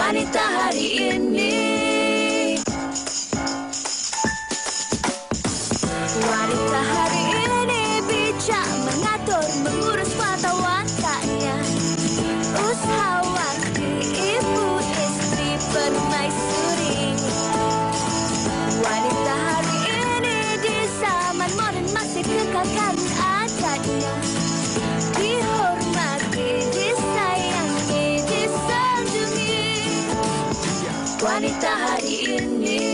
wanita hari ini. Wanita hari ini bijak mengatur, mengurus mata wantanya, usahawanti, ibu, istri, permaisuri. Wanita hari ini di zaman modern masih kekalkan adatnya, dihormati, disayangi, disanjungi. Wanita hari ini.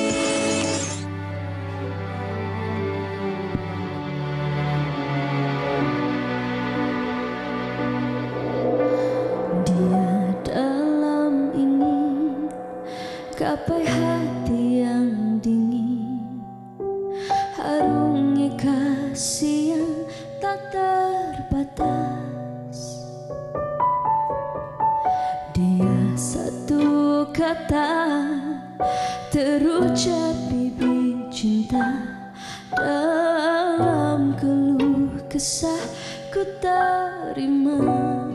Gapai hati yang dingin, harungi kasih yang tak terbatas. Dia satu kata terucap bibir cinta, dalam keluh kesah ku terima.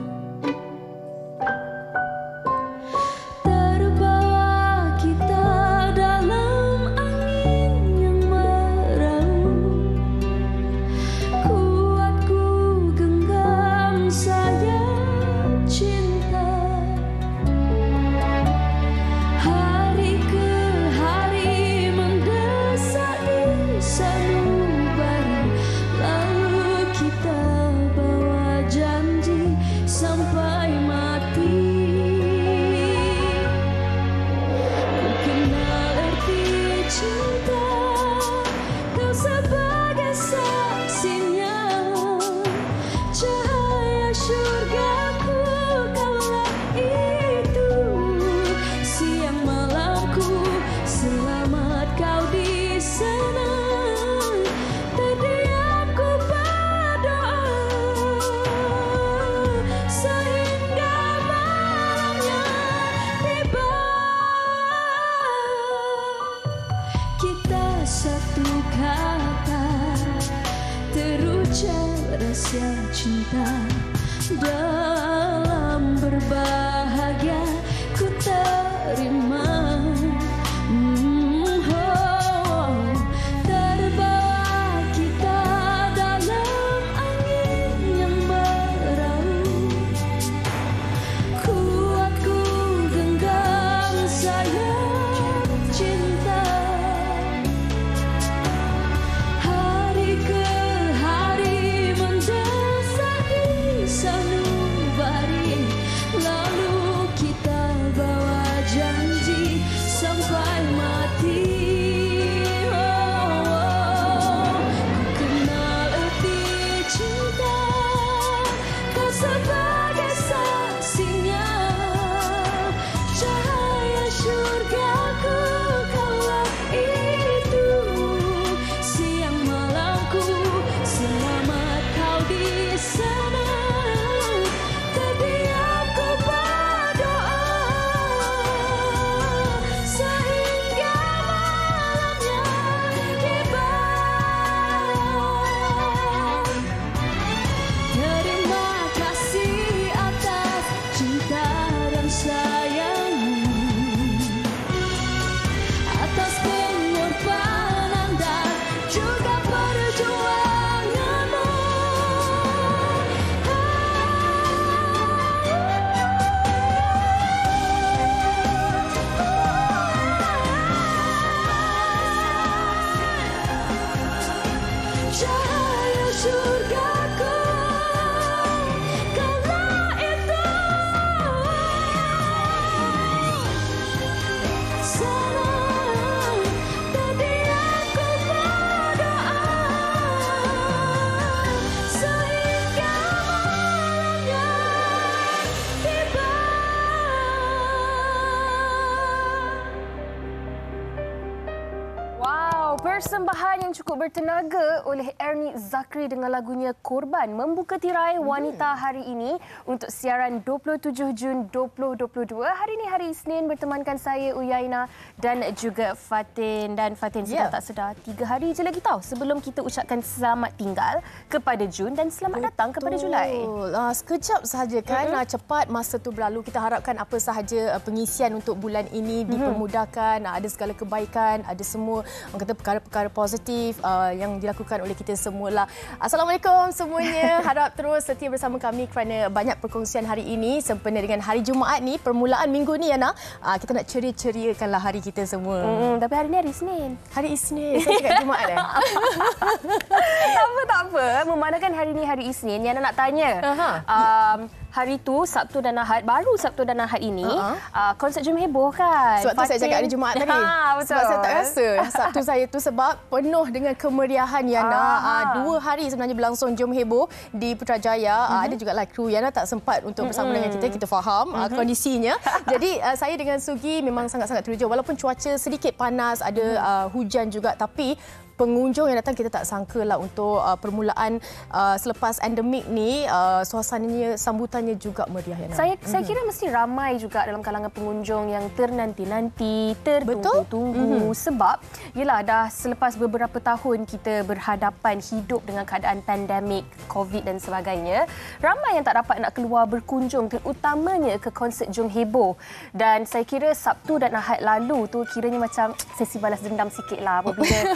Satu kata terucap rasa cinta, dalam berbahagia ku terima. Terbawa kita dalam angin yang meraung, kuat ku genggam sayang cinta. Lalu Persembahan yang cukup bertenaga oleh Ernie Zakri dengan lagunya Korban membuka tirai wanita hari ini untuk siaran 27 Jun 2022. Hari ini hari Isnin bertemankan saya Uyaina dan juga Fatin. Dan Fatin sedar tak sedar 3 hari je lagi tahu sebelum kita ucapkan selamat tinggal kepada Jun dan selamat datang kepada Julai. Sekejap sahaja kan, cepat masa tu berlalu. Kita harapkan apa sahaja pengisian untuk bulan ini dipermudahkan, ada segala kebaikan, ada semua orang kata perkara-perkara positif yang dilakukan oleh kita semualah. Assalamualaikum semuanya. Harap terus setia bersama kami kerana banyak perkongsian hari ini sempena dengan hari Jumaat ni, permulaan minggu ni Yana. Kita nak ceria-ceriakanlah hari kita semua. Tapi hari ni hari Isnin. Hari Isnin, saya cakap Jumaat Tak apa. Memandangkan hari ni hari Isnin, Yana nak tanya. Hari tu Sabtu dan Ahad, baru Sabtu dan Ahad ini konsert Jom Heboh kan. Sebab tu saya cakap hari Jumaat tadi. Betul. Sebab saya tak rasa Sabtu saya tu sebab penuh dengan kemeriahan Yana. 2 hari sebenarnya berlangsung Jom Heboh di Putrajaya. Ada juga lah kru Yana tak sempat untuk bersama dengan kita. Kita faham kondisinya. Jadi saya dengan Sugi memang sangat-sangat teruja. Walaupun cuaca sedikit panas, ada hujan juga, tapi pengunjung yang datang kita tak sangka lah untuk permulaan selepas endemik ni, suasananya, sambutannya juga meriah. Saya kira mesti ramai juga dalam kalangan pengunjung yang ternanti-nanti, tertunggu-tunggu. Sebab yelah dah selepas beberapa tahun kita berhadapan hidup dengan keadaan pandemik, COVID dan sebagainya, ramai yang tak dapat nak keluar berkunjung, terutamanya ke konsert Jom Heboh. Dan saya kira Sabtu dan Ahad lalu tu kiranya macam sesi balas dendam sikit lah apabila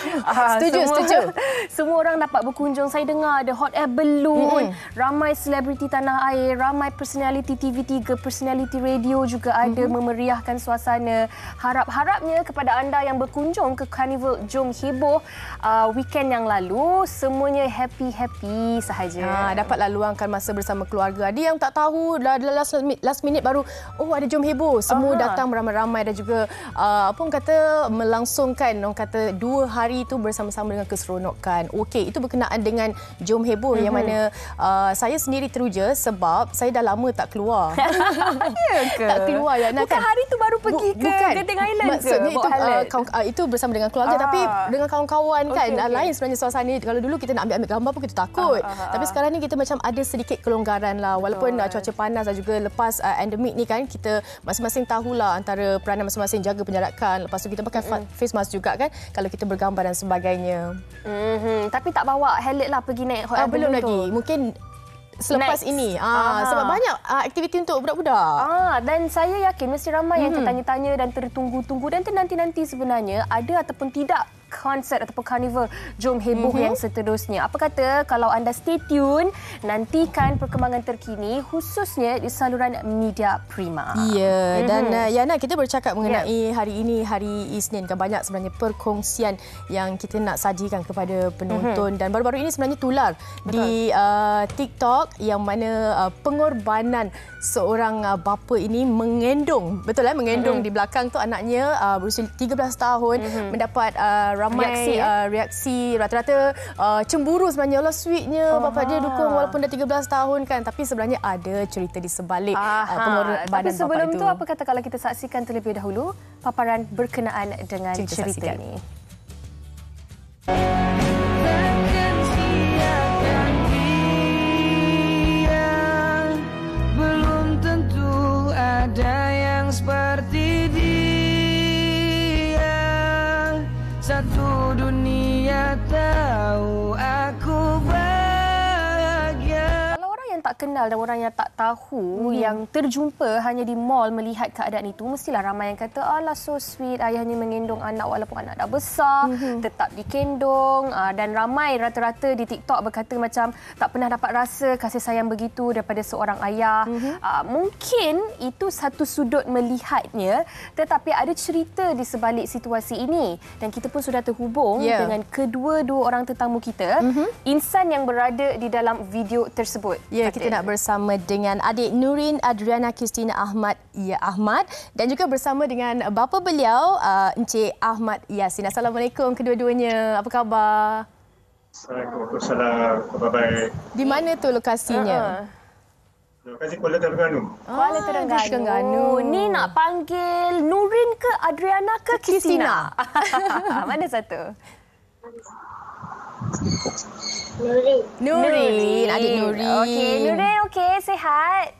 Setuju. Semua orang dapat berkunjung. Saya dengar ada hot air balloon, ramai selebriti tanah air, ramai personality TV3, personality radio juga ada memeriahkan suasana. Harap-harapnya kepada anda yang berkunjung ke Carnival Jom Heboh weekend yang lalu, semuanya happy-happy sahaja. Dapatlah luangkan masa bersama keluarga. Ada yang tak tahu, last minute baru, ada Jom Heboh. Semua datang beramai-ramai dan juga melangsungkan 2 hari itu bersama-sama dengan keseronokan. Okey, itu berkenaan dengan Jom Heboh yang mana saya sendiri teruja sebab saya dah lama tak keluar. Ya ke? Tak keluar ya. Bukan hari tu baru pergi ke Genting Island maksudnya ke? itu bersama dengan keluarga tapi dengan kawan-kawan kan. Lain sebenarnya suasana. Kalau dulu kita nak ambil gambar pun kita takut. Tapi sekarang ni kita macam ada sedikit kelonggaran lah. Walaupun cuaca panas dan juga lepas endemik ni kan, kita masing-masing tahulah antara peranan masing-masing, jaga penjarakan. Lepas tu kita pakai face mask juga kan kalau kita bergambar dan sebagainya. Tapi tak bawa helmet lah pergi naik hot air balloon belum lagi. Mungkin selepas ini. Sebab banyak aktiviti untuk budak-budak. Dan saya yakin mesti ramai yang tertanya-tanya dan tertunggu-tunggu dan nanti-nanti sebenarnya ada ataupun tidak konsert ataupun carnival Jom Heboh yang seterusnya. Apa kata kalau anda stay tune, nantikan perkembangan terkini khususnya di saluran Media Prima. Ya, dan Yana, kita bercakap mengenai hari ini, hari Isnin kan, banyak sebenarnya perkongsian yang kita nak sajikan kepada penonton dan baru-baru ini sebenarnya tular di TikTok yang mana pengorbanan seorang bapa ini mengendong, mengendong di belakang tu anaknya berusia 13 tahun, mendapat ramai reaksi rata-rata cemburu sebenarnya. Allah sweetnya bapa dia dukung walaupun dah 13 tahun kan, tapi sebenarnya ada cerita di sebalik pengorbanan bapa itu. Tapi sebelum tu apa kata kalau kita saksikan terlebih dahulu paparan berkenaan dengan cerita ini. Belum tentu ada yang seperti dia. Satu dunia tahu aku bahagia. Kalau orang yang tak kenal dan orang yang tak tahu, yang terjumpa hanya di mall melihat keadaan itu, mestilah ramai yang kata, alah so sweet, ayahnya mengendong anak walaupun anak dah besar, tetap dikendong. Dan ramai rata-rata di TikTok berkata macam tak pernah dapat rasa kasih sayang begitu daripada seorang ayah. Mungkin itu satu sudut melihatnya, tetapi ada cerita di sebalik situasi ini. Dan kita pun sudah terhubung dengan kedua-dua orang tetamu kita, insan yang berada di dalam video tersebut. Kita nak bersama dengan adik Nurin Adriana Christina Ahmad Ahmad dan juga bersama dengan bapa beliau Encik Ahmad Yasin. Assalamualaikum kedua-duanya. Apa khabar? Assalamualaikum. Khabar baik. Di mana tu lokasinya? Lokasi Kuala Terengganu. Kuala Terengganu. Ni nak panggil Nurin ke Adriana ke Christina? Mana satu? Nurin, adik Nurin. Okey, Nurin okey, sihat?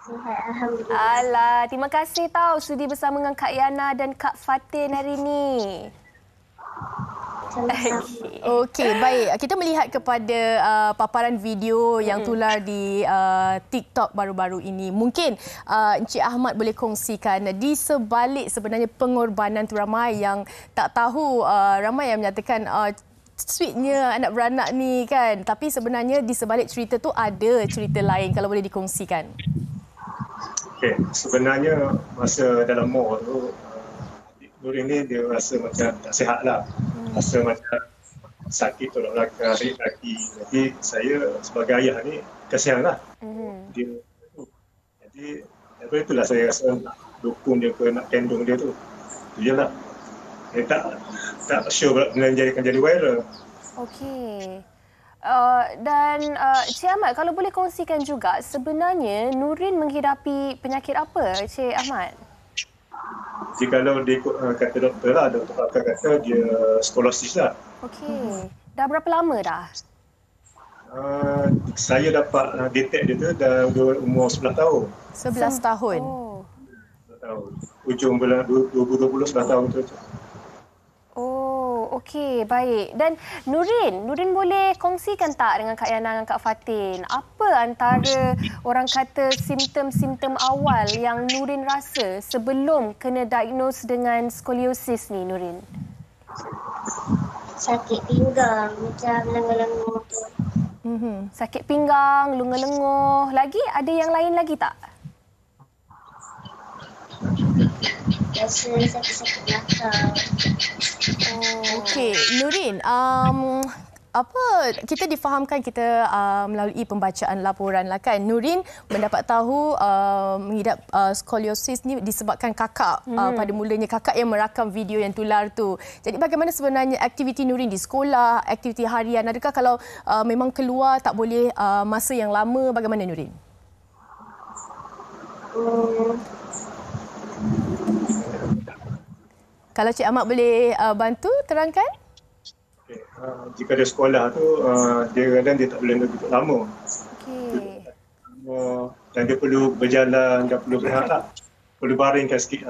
Sihat, Alhamdulillah. Alah, terima kasih tau sudi bersama dengan Kak Yana dan Kak Fatin hari ni. Okey, baik. Kita melihat kepada paparan video yang tular di TikTok baru-baru ini. Mungkin Encik Ahmad boleh kongsikan di sebalik sebenarnya pengorbanan tu, ramai yang tak tahu, ramai yang menyatakan sweetnya anak beranak ni kan. Tapi sebenarnya di sebalik cerita tu ada cerita lain, kalau boleh dikongsikan. Okey, sebenarnya masa dalam mall tu, Nurin ni dia rasa macam tak sihat lah. Rasa macam sakit tolak belakang, sakit kaki. Jadi saya sebagai ayah ni kasihan lah. Dia, jadi daripada itulah saya rasa nak dukung dia ke, nak kendung dia tu. Itu je lah. Dia tak sure menjadikan jadi viral. Okey. Dan Cik Ahmad, kalau boleh kongsikan juga, sebenarnya Nurin menghidapi penyakit apa, Cik Ahmad? Jikalau dia ikut kata doktor lah, doktor pakar kata dia skolosis lah. Okey. Dah berapa lama dah? Saya dapat detect dia tu dah umur 11 tahun. 11 tahun. Oh. 11 tahun. Ujung bulan 2020, 11 tahun tu. Oh, okey, baik. Dan Nurin boleh kongsikan tak dengan Kak Yana dan Kak Fatin, apa antara orang kata simptom-simptom awal yang Nurin rasa sebelum kena diagnose dengan skoliosis ni, Nurin? Sakit pinggang, macam lenguh-lenguh tu. Sakit pinggang, lenguh-lenguh. Lagi ada yang lain lagi tak? Biasa sakit-sakit belakang. Okey, Nurin, apa kita difahamkan kita melalui pembacaan laporan lah kan. Nurin mendapat tahu mengidap skoliosis ni disebabkan kakak. Pada mulanya kakak yang merakam video yang tular tu. Jadi bagaimana sebenarnya aktiviti Nurin di sekolah, aktiviti harian? Adakah kalau memang keluar tak boleh masa yang lama, bagaimana Nurin? Kalau Cik Ahmad boleh bantu terangkan? Okay. Jika dia sekolah tu, dia kadang dia tak boleh duduk lama. Okey. Dan dia perlu berjalan dan perlu berehat lah. Perlu baringkan sikit,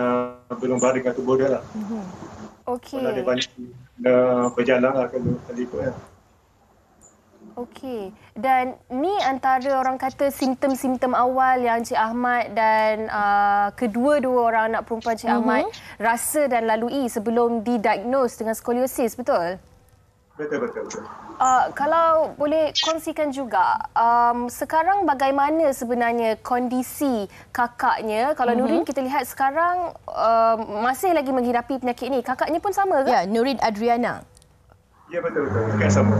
belum baringkan tubuh dia lah. Okey. Kalau dia banyak berjalan lah kalau ikut lah. Okey. Dan ni antara orang kata simptom-simptom awal yang Cik Ahmad dan kedua-dua orang anak perempuan Cik Ahmad rasa dan lalui sebelum didiagnose dengan skoliosis, betul? Betul. Kalau boleh kongsikan juga, sekarang bagaimana sebenarnya kondisi kakaknya? Kalau Nurin kita lihat sekarang masih lagi menghidapi penyakit ini. Kakaknya pun sama ke? Ya, Nurin Adriana. Ya, betul. Kakak sama.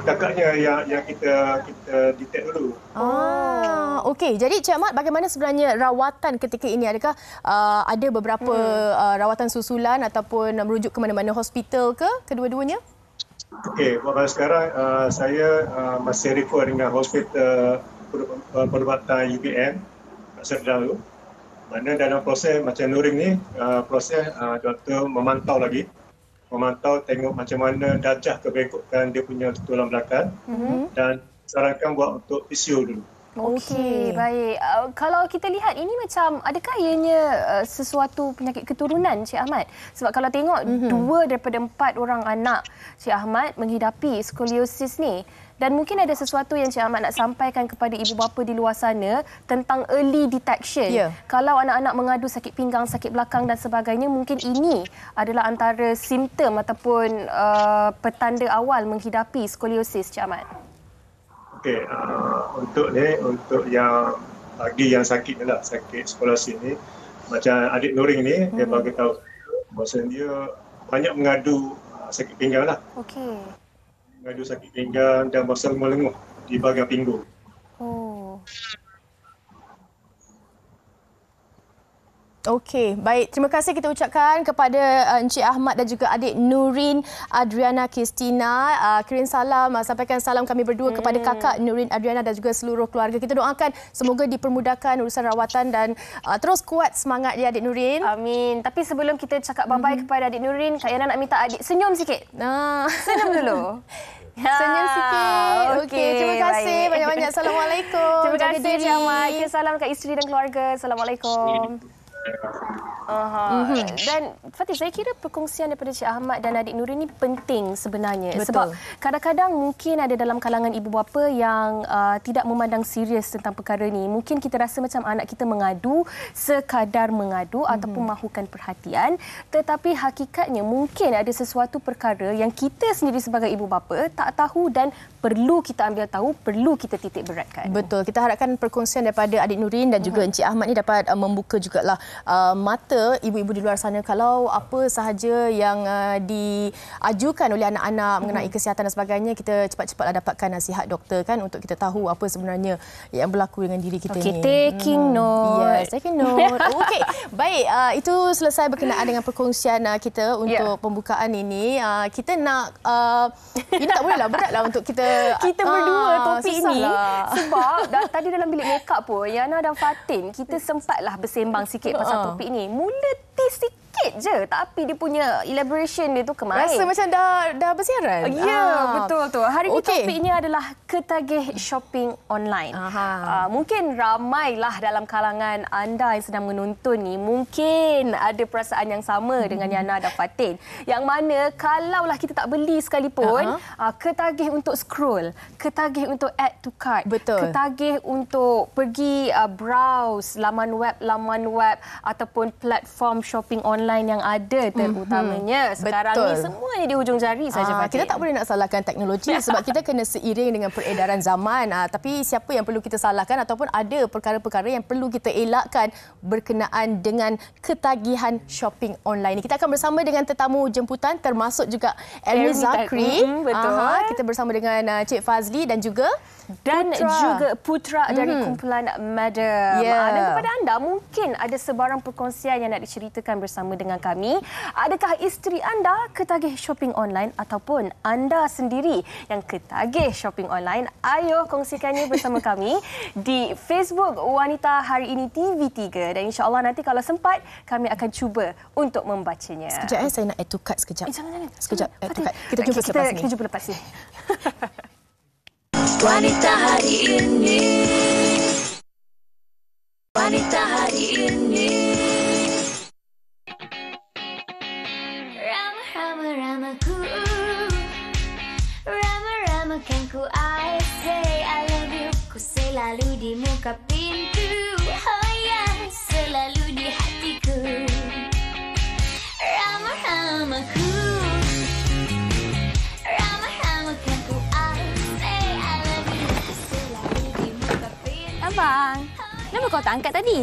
Kakaknya yang kita detect dulu. Okey. Jadi Cik Ahmad, bagaimana sebenarnya rawatan ketika ini? Adakah ada beberapa rawatan susulan ataupun merujuk ke mana-mana hospital ke kedua-duanya? Okey, buat sekarang saya masih refer dengan hospital perubatan UPM kat Serdang tu. Mana dalam proses macam Nurin ni, proses doktor memantau lagi. Memantau tengok macam mana darjah keberikutan dia punya tulang belakang dan sarankan buat untuk fisio dulu. Okey, baik. Kalau kita lihat ini macam, adakah ianya sesuatu penyakit keturunan, Cik Ahmad? Sebab kalau tengok 2 daripada 4 orang anak Cik Ahmad menghidapi skoliosis ni. Dan mungkin ada sesuatu yang Cik Ahmad nak sampaikan kepada ibu bapa di luar sana tentang early detection. Kalau anak-anak mengadu sakit pinggang, sakit belakang dan sebagainya, mungkin ini adalah antara simptom ataupun petanda awal menghidapi skoliosis, Cik Ahmad. Okey, untuk yang bagi yang sakit ni lah, sakit skoliosis ni, macam adik Nurin ni, dia bagi tahu bahasa dia banyak mengadu sakit pinggang lah. Okey. Mengadu sakit pinggang dan bahasa melenguh di bahagian pinggul. Okey, baik. Terima kasih kita ucapkan kepada Encik Ahmad dan juga adik Nurin Adriana Kristina. Kirim salam, sampaikan salam kami berdua kepada kakak Nurin Adriana dan juga seluruh keluarga. Kita doakan semoga dipermudahkan urusan rawatan dan terus kuat semangat dia adik Nurin. Amin. Tapi sebelum kita cakap bye-bye kepada adik Nurin, Kak Yana nak minta adik senyum sikit. Senyum dulu. Senyum sikit. Okey, terima kasih banyak-banyak. Assalamualaikum. Terima kasih Encik Ahmad. Kirim salam kat isteri dan keluarga. Assalamualaikum. Dan Fatih, saya kira perkongsian daripada Cik Ahmad dan adik Nurin ini penting sebenarnya. Betul. Sebab kadang-kadang mungkin ada dalam kalangan ibu bapa yang tidak memandang serius tentang perkara ini. Mungkin kita rasa macam anak kita mengadu, sekadar mengadu ataupun mahukan perhatian. Tetapi hakikatnya mungkin ada sesuatu perkara yang kita sendiri sebagai ibu bapa tak tahu dan perlu kita ambil tahu, perlu kita titik beratkan. Betul. Kita harapkan perkongsian daripada adik Nurin dan juga Encik Ahmad ni dapat membuka jugalah mata ibu-ibu di luar sana kalau apa sahaja yang diajukan oleh anak-anak mengenai kesihatan dan sebagainya, kita cepat-cepatlah dapatkan nasihat doktor kan untuk kita tahu apa sebenarnya yang berlaku dengan diri kita ni. Taking note. Yes, taking note. Okey, baik. Itu selesai berkenaan dengan perkongsian kita untuk pembukaan ini. Kita nak ini tak bolehlah beratlah untuk kita berdua topik ini lah. sebab tadi dalam bilik makeup pun Yana dan Fatin kita sempatlah bersembang sikit pasal topik ni. Mula tease sikit je tapi dia punya elaboration dia tu kemarin. Rasa macam dah bersiaran. Ya, betul tu. Hari ini Okey. topiknya adalah ketagih shopping online. Mungkin ramailah dalam kalangan anda yang sedang menonton ni mungkin ada perasaan yang sama dengan Yana dan Fatin. Yang mana kalaulah kita tak beli sekalipun, ketagih untuk scroll, ketagih untuk add to cart, Betul. ketagih untuk pergi browse laman web ataupun platform shopping online yang ada terutamanya sekarang ni semuanya di hujung jari saja. Kita tak boleh nak salahkan teknologi sebab kita kena seiring dengan peredaran zaman. Tapi siapa yang perlu kita salahkan ataupun ada perkara-perkara yang perlu kita elakkan berkenaan dengan ketagihan shopping online. Kita akan bersama dengan tetamu jemputan termasuk juga Elmi Zakri. Betul. Kita bersama dengan Cik Fazli dan juga Putra dari kumpulan Madam. Dan kepada anda mungkin ada sebarang perkongsian yang nak diceritakan bersama dengan kami. Adakah isteri anda ketagih shopping online ataupun anda sendiri yang ketagih shopping online? Ayo kongsikannya bersama kami di Facebook Wanita Hari Ini TV3 dan insya-Allah nanti kalau sempat kami akan cuba untuk membacanya. Sekejap saya nak add to cart sekejap. Jangan. Sekejap add to cart. Kita jumpa selepas ni. Kita jumpa lepas ni. Wanita hari ini, wanita hari ini. Rama-ramaku, rama-ramakan ku, I say I love you. Ku selalu di muka pintu, oh yeah, selalu di hatiku. Rama-ramaku, rama-ramakan ku, I say I love you. Ku selalu di muka pintu. Abang, kenapa kau tak angkat tadi?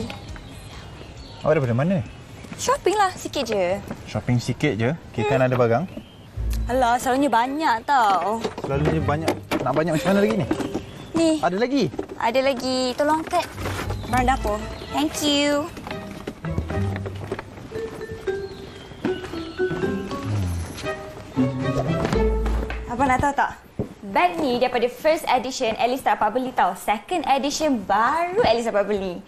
Awak daripada mana? Shopping lah, sikit je. Shopping sikit je? Kita ada barang? Alah, selalunya banyak tau. Selalunya banyak. Nak banyak macam mana lagi ni? Ni, Ada lagi? ada lagi. Tolong angkat barang dapur. Thank you. Abang nak tahu tak? Bag ni daripada first edition Alice tak dapat beli tau. Second edition baru Alice dapat beli.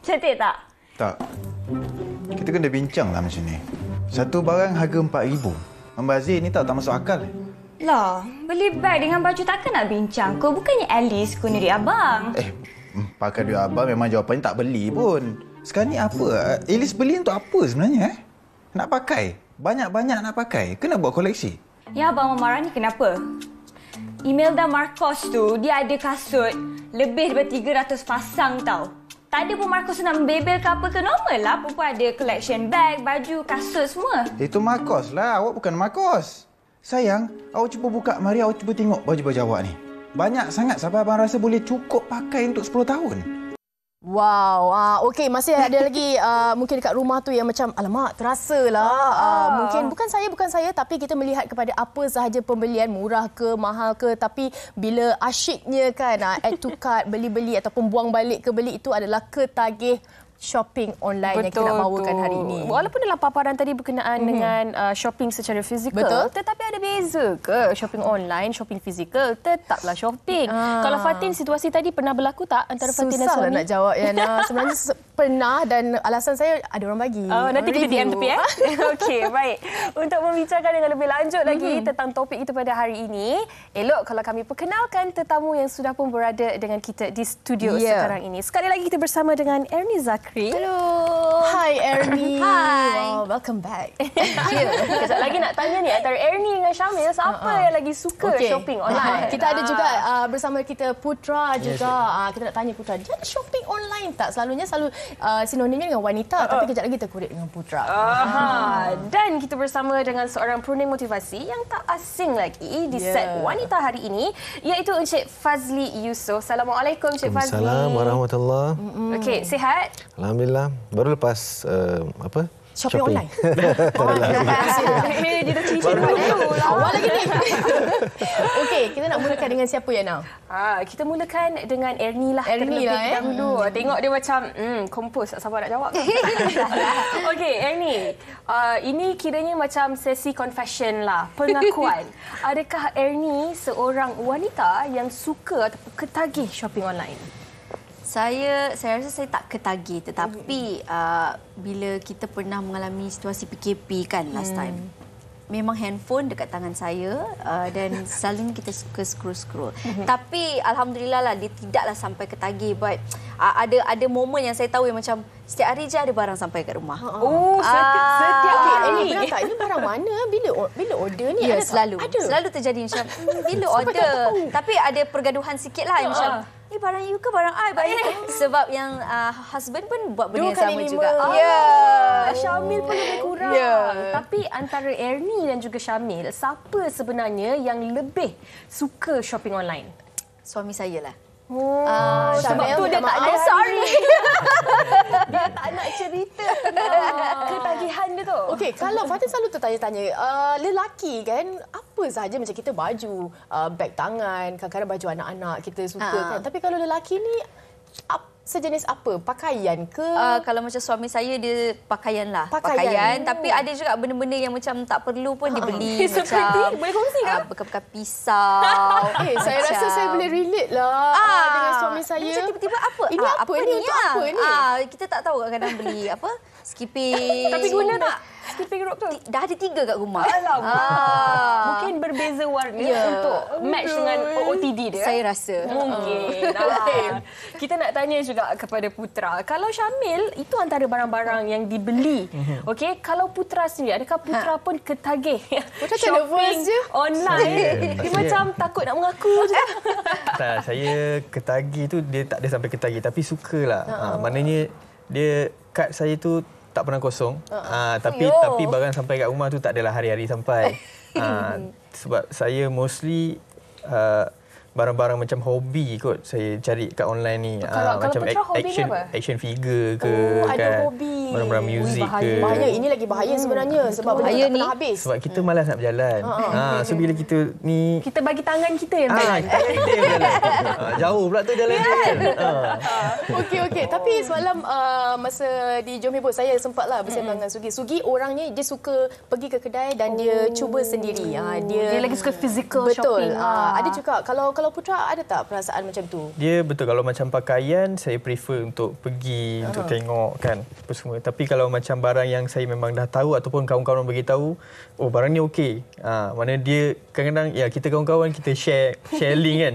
Cantik tak? Tak. Kita kena bincang lah macam ni. Satu barang harga RM4,000. Membazir ni tak masuk akal. Lah, beli bag dengan baju takkan nak bincang ke? Bukannya Alice guna duit abang. Pakai duit abang memang jawapannya tak beli pun. Sekarang ni apa? Alice beli untuk apa sebenarnya? Nak pakai? Banyak-banyak nak pakai? Kena buat koleksi? Ya, abang marah ni kenapa? Imelda Marcos tu, dia ada kasut lebih daripada 300 pasang tau. Tak ada pun Marcos nak membebel ke apa ke, normal lah. Perempuan ada collection bag, baju, kasut semua. Itu Marcos lah. Awak bukan Marcos. Sayang, awak cuba buka. Mari awak cuba tengok baju-baju awak ni. Banyak sangat sampai abang rasa boleh cukup pakai untuk 10 tahun. Wow, okey, masih ada lagi mungkin dekat rumah tu yang macam alamak terasa lah. Mungkin bukan saya tapi kita melihat kepada apa sahaja pembelian, murah ke mahal ke, tapi bila asyiknya kan add to cart, beli-beli ataupun buang balik ke beli, itu adalah ketagih shopping online yang kita nak bawakan hari ini. Walaupun dalam paparan tadi berkenaan dengan shopping secara fizikal, tetapi ada beza ke shopping online, shopping fizikal? Tetaplah shopping. Kalau Fatin, situasi tadi pernah berlaku tak antara Fatin dan suami? Susah nak jawab, Yana. Sebenarnya pernah dan alasan saya ada orang bagi. Nanti kita DM tepi Okey, baik. Untuk membicarakan dengan lebih lanjut lagi tentang topik itu pada hari ini, elok kalau kami perkenalkan tetamu yang sudah pun berada dengan kita di studio sekarang ini. Sekali lagi kita bersama dengan Ernie Zakri. Hello. Hi Ernie. Hi. Wow, welcome back. Kejap lagi nak tanya ni, antara Ernie dengan Syamil, siapa yang lagi suka shopping online? Kita ada juga bersama kita Putra juga. Kita nak tanya Putra, dia shopping online tak? Selalu sinonimnya dengan wanita, tapi kejap lagi kita korek dengan Putra. Dan kita bersama dengan seorang peruning motivasi yang tak asing lagi di set wanita hari ini, iaitu Encik Fazli Yusof. Assalamualaikum Encik Fazli. Assalamualaikum warahmatullahi. Okey, sihat? Alhamdulillah. Baru lepas Shopping online. Dia dah cincin dulu. Awal lagi ni. Okey, kita nak mulakan dengan siapa Yana? Kita mulakan dengan Ernie lah. Ernie lah dulu. Tengok dia macam kompos, tak sabar nak jawab. Okey, Ernie. Ini kiranya macam sesi confession lah, pengakuan. Adakah Ernie seorang wanita yang suka ataupun ketagih shopping online? Saya rasa saya tak ketagih, tetapi bila kita pernah mengalami situasi PKP kan last time, memang handphone dekat tangan saya dan selalunya kita suka scroll. Tapi alhamdulillah lah, dia tidaklah sampai ketagih, but ada momen yang saya tahu yang macam setiap hari je ada barang sampai kat rumah. Setiap hari. Ini barang mana? Bila order ni? Ya, selalu terjadi macam bila order. Tapi ada pergaduhan sikit lah macam barang you ke barang I? Sebab yang husband pun buat benda yang sama juga. Syamil pun lebih kurang. Tapi antara Ernie dan juga Syamil, siapa sebenarnya yang lebih suka shopping online? Suami saya lah. Sebab tu dia tak ada. Sorry. Dia tak nak cerita ketagihan dia tu. Okey, kalau Fatin selalu tertanya-tanya, lelaki kan, apa sahaja macam kita baju, beg tangan, kadang-kadang baju anak-anak kita suka kan. Tapi kalau lelaki ni sejenis apa? Pakaian ke? Kalau macam suami saya, dia pakaian lah. Pakaian. Tapi ada juga benda-benda yang macam tak perlu pun dibeli. Macam boleh kongsi ke? Bekas-bekas pisau. Saya rasa saya boleh relate lah dengan suami saya. Macam tiba-tiba apa? Ini apa ni? Untuk apa ni? Kita tak tahu kadang-kadang beli apa? Skipping. Tapi guna tak? Skipping rope tu? Dah ada 3 kat rumah. Mungkin berbeza warna untuk match dengan OOTD dia. Saya rasa. Mungkin. Kita nak tanya juga kepada Putra. Kalau Syamil, itu antara barang-barang yang dibeli. Okey, kalau Putra sendiri, adakah Putra pun ketagih shopping online? Dia macam takut nak mengaku je. Tak, saya ketagih tu dia tak ada sampai ketagih, tapi sukalah. Maknanya dia kad saya tu tak pernah kosong. Tapi barang sampai kat rumah tu tak adalah hari-hari sampai. Sebab saya mostly barang-barang macam hobi kot saya cari kat online ni. Macam action figure ke, ada hobi. Barang-barang muzik ke. Bahaya, ini lagi bahaya sebenarnya sebab benda tak pernah habis. Sebab kita malas nak berjalan. So bila kita ni, kita bagi tangan kita yang jalan. Jauh pula tu jalan dia kan. Okey. Tapi semalam masa di Jom Heboh saya sempatlah bersama dengan Sugi. Sugi orangnya dia suka pergi ke kedai dan dia cuba sendiri. Dia lagi suka physical shopping. Ada juga kalau Putra ada tak perasaan macam tu? Dia betul, kalau macam pakaian saya prefer untuk pergi untuk tengok kan apa semua. Tapi kalau macam barang yang saya memang dah tahu ataupun kawan-kawan bagi tahu, barang ni okey. Mana dia kadang-kadang kita kawan-kawan kita share link kan.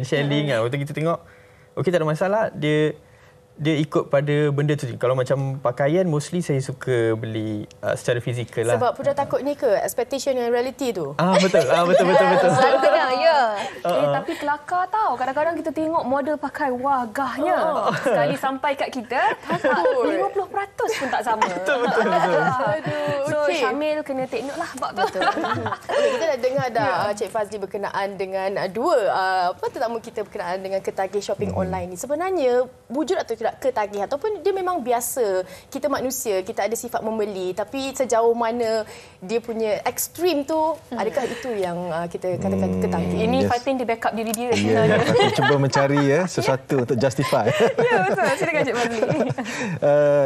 Waktu kita tengok okey tak ada masalah, dia ikut pada benda tu. Kalau macam pakaian, mostly saya suka beli secara fizikal lah. Sebab Putra takut ni ke expectation and reality tu? Betul. Selalu tengok, Tapi kelakar tau. Kadang-kadang kita tengok model pakai wagahnya. Sekali sampai kat kita, 50% pun tak sama. Betul. So, Syamil kena take note lah bab tu. Okay, kita dah dengar dah Cik Fazli berkenaan dengan dua tetamu kita berkenaan dengan ketagih shopping online ni. Sebenarnya, wujud atau tidak ketagih ataupun dia memang biasa, kita manusia, kita ada sifat membeli, tapi sejauh mana dia punya ekstrim tu, adakah itu yang kita katakan ketagih? Ini Fatin dia backup diri dia Ya, sebenarnya. Fatin cuba mencari sesuatu untuk justify. Ya, betul. Silakan Cik Fazli.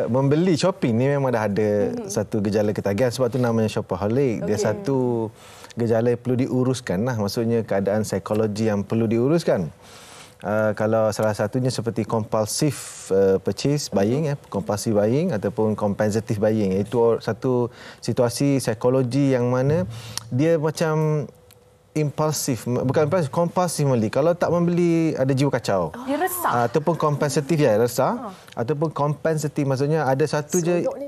Membeli shopping ni memang dah ada satu gejala ketagihan, sebab tu namanya shopaholic. Dia satu gejala yang perlu diuruskan lah, maksudnya keadaan psikologi yang perlu diuruskan. Kalau salah satunya seperti compulsive purchase buying, compulsive buying ataupun compensative buying, itu satu situasi psikologi yang mana dia macam impulsif, bukan impulsif, kompulsif membeli. Kalau tak membeli ada jiwa kacau. Dia resah. Ataupun kompensatif, ya, resah. Ataupun kompensatif, maksudnya ada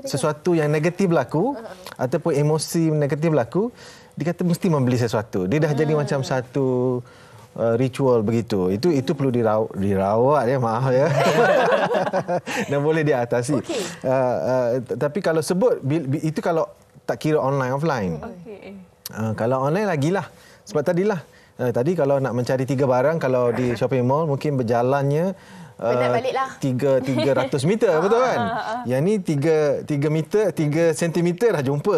sesuatu yang negatif berlaku ataupun emosi negatif berlaku, dia kata mesti membeli sesuatu. Dia dah jadi macam satu ritual begitu. Itu perlu dirawat ya, maaf ya. Dan boleh diatasi. Tapi kalau sebut itu kalau tak kira online offline. Kalau online lagilah. Sebab tadi kalau nak mencari 3 barang, kalau di shopping mall mungkin berjalannya 300 meter, betul kan? Yang ni 3 meter, 3 sentimeter dah jumpa.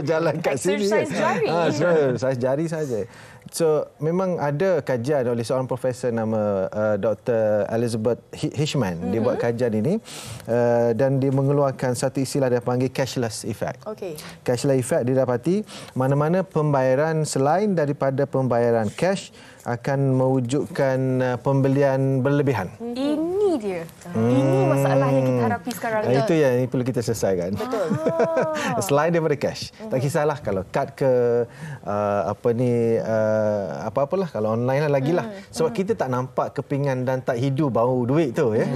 Berjalan kat sini. Exercise jari. Exercise jari saja. So, memang ada kajian oleh seorang profesor nama Dr. Elizabeth Hirschman. Dia buat kajian ini dan dia mengeluarkan satu istilah dia panggil cashless effect. Cashless effect didapati mana-mana pembayaran selain daripada pembayaran cash akan mewujudkan pembelian berlebihan. Ini dia. Ini masalah yang kita hadapi sekarang. Itu yang perlu kita selesaikan. Betul. Selain daripada cash. Tak kisahlah kalau kad ke apa-apalah, kalau online lah lagilah. Sebab kita tak nampak kepingan dan tak hidu bau duit tu ya.